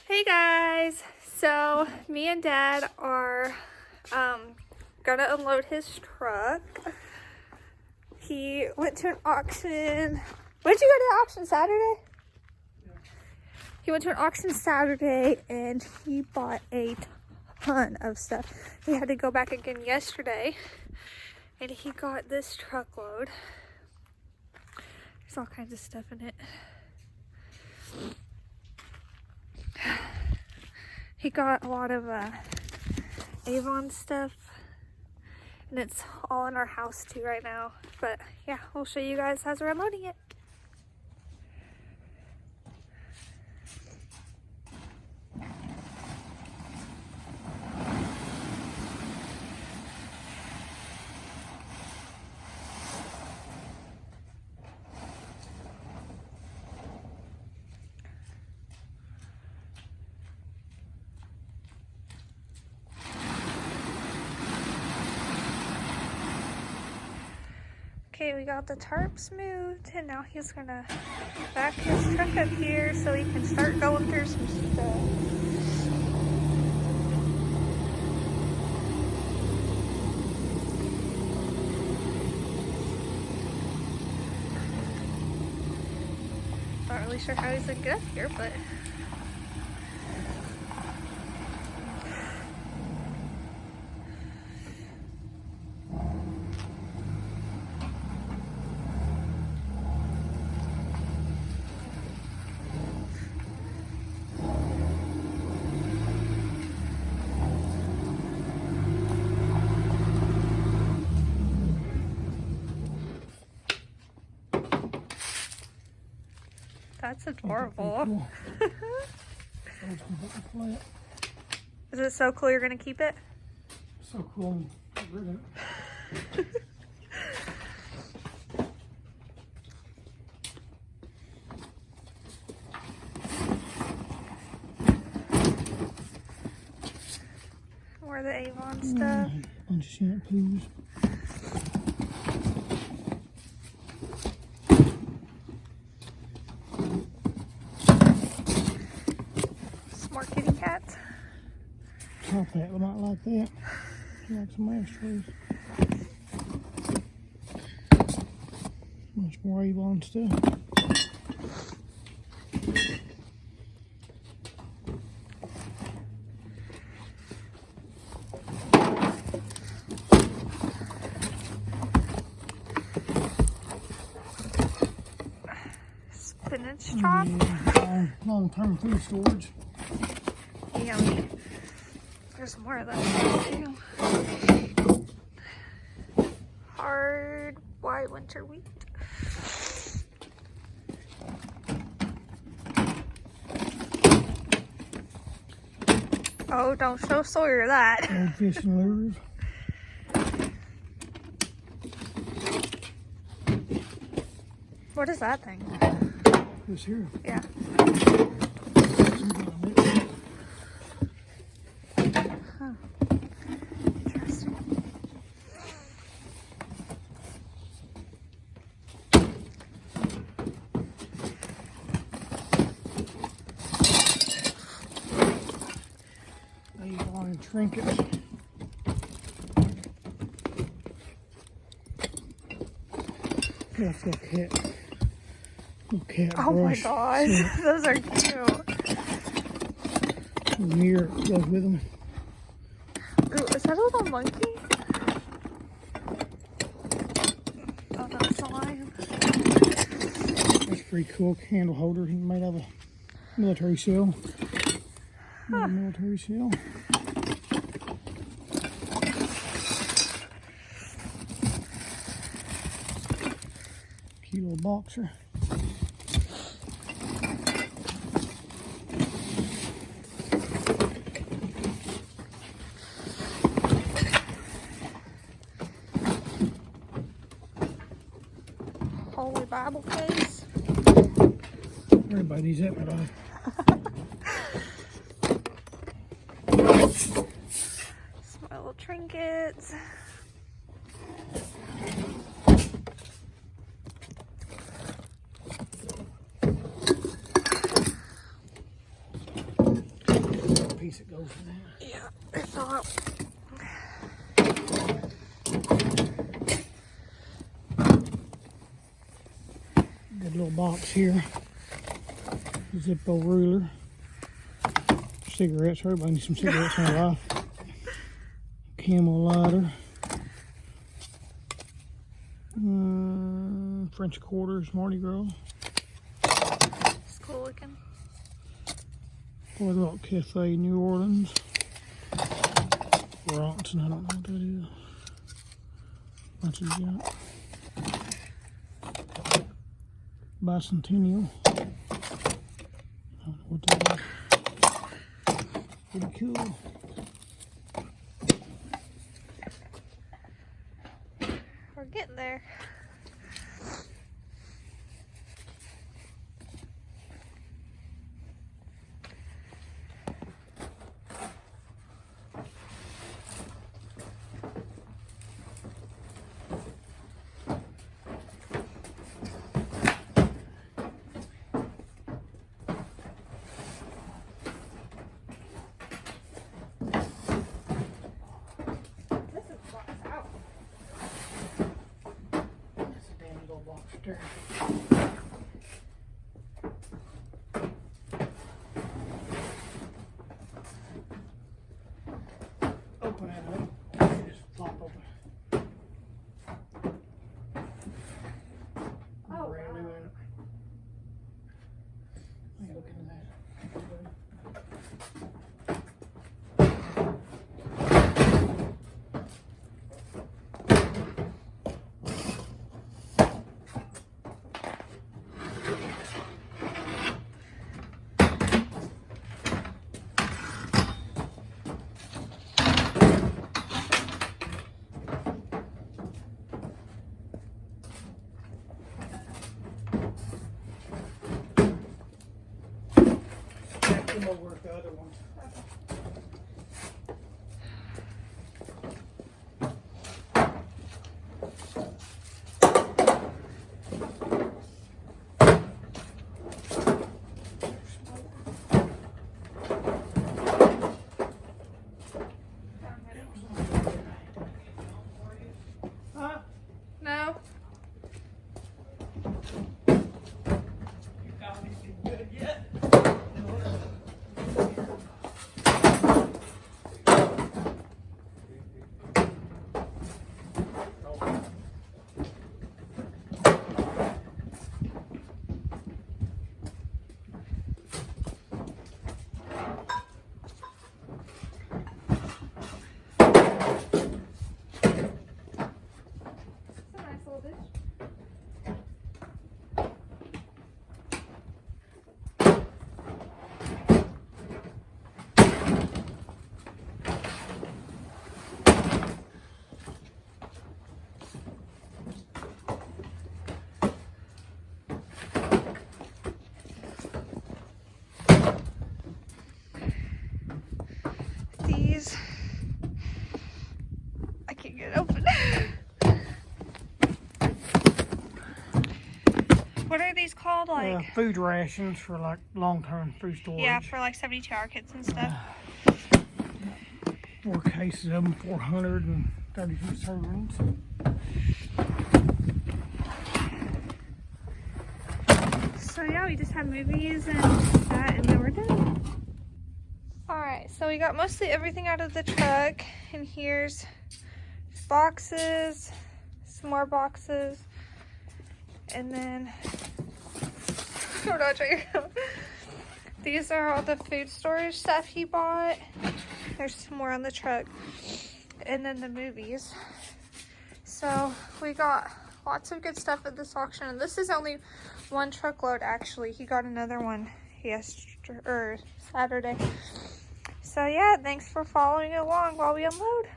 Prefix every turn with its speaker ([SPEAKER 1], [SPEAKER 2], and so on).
[SPEAKER 1] Hey guys, so me and Dad are gonna unload his truck. He went to an auction. When did you go to the auction? Saturday? Yeah. He went to an auction Saturday and he bought a ton of stuff. He had to go back again yesterday and he got this truckload. There's all kinds of stuff in it. He got a lot of Avon stuff, and it's all in our house too right now. But yeah, we'll show you guys as we're unloading it. Okay, we got the tarps moved, and now he's gonna back his truck up here so he can start going through some stuff. Not really sure how he's gonna get up here, but that's adorable.
[SPEAKER 2] Cool.
[SPEAKER 1] Is it so cool you're gonna keep it?
[SPEAKER 2] So cool. Get rid of it.
[SPEAKER 1] More of the Avon stuff.
[SPEAKER 2] Bunch of shampoos.
[SPEAKER 1] Some more kitty cats.
[SPEAKER 2] Top hat, but not like that. Like some ashtrays. Much more Avon stuff.
[SPEAKER 1] Spinach chop.
[SPEAKER 2] Yeah, long-term food storage.
[SPEAKER 1] Yummy. There's more of that too. Hard white winter wheat. Oh, don't show Sawyer that.
[SPEAKER 2] Old fishing lures.
[SPEAKER 1] What is that thing?
[SPEAKER 2] This here.
[SPEAKER 1] Yeah. Huh. Interesting.
[SPEAKER 2] Avon trinkets. That's a cat. Little cat
[SPEAKER 1] Oh my
[SPEAKER 2] brush.
[SPEAKER 1] gosh, those are cute.
[SPEAKER 2] Mirror goes with them.
[SPEAKER 1] Ooh, is that a little monkey? Oh, that's a lion.
[SPEAKER 2] That's pretty cool candle holder. He made out of a military shell.
[SPEAKER 1] Huh.
[SPEAKER 2] Military shell. Cute little boxer.
[SPEAKER 1] Holy Bible case.
[SPEAKER 2] Everybody needs that in their life.
[SPEAKER 1] Some little trinkets.
[SPEAKER 2] case it goes in there.
[SPEAKER 1] Yeah, I thought.
[SPEAKER 2] Good little box here. Zippo ruler. Cigarettes. Everybody needs some cigarettes in their life. Camel lighter. French quarters, Mardi Gras.
[SPEAKER 1] It's cool looking.
[SPEAKER 2] Boardwalk Cafe, New Orleans. Bronson, I don't know what that is. Bunch of junk. Bicentennial. I don't know what that is. Pretty cool.
[SPEAKER 1] We're getting there.
[SPEAKER 2] Lobster. Open it up. Just flop open.
[SPEAKER 1] Oh,
[SPEAKER 2] brand new in it. Let me look into that. More work the other one.
[SPEAKER 1] No.
[SPEAKER 2] You got anything good yet?
[SPEAKER 1] These, I can't get it open. What are these called? Like
[SPEAKER 2] food rations for like long-term food storage.
[SPEAKER 1] yeah, for like 72-hour kids and stuff.
[SPEAKER 2] 4 cases of them, 432 servings.
[SPEAKER 1] So yeah, we just have movies and that, and then we're done. Alright, so we got mostly everything out of the truck, and here's boxes, some more boxes, and then I'm not trying to these are all the food storage stuff he bought. There's some more on the truck, and then the movies. So we got lots of good stuff at this auction, and this is only one truckload actually. He got another one Saturday. So yeah, thanks for following along while we unload.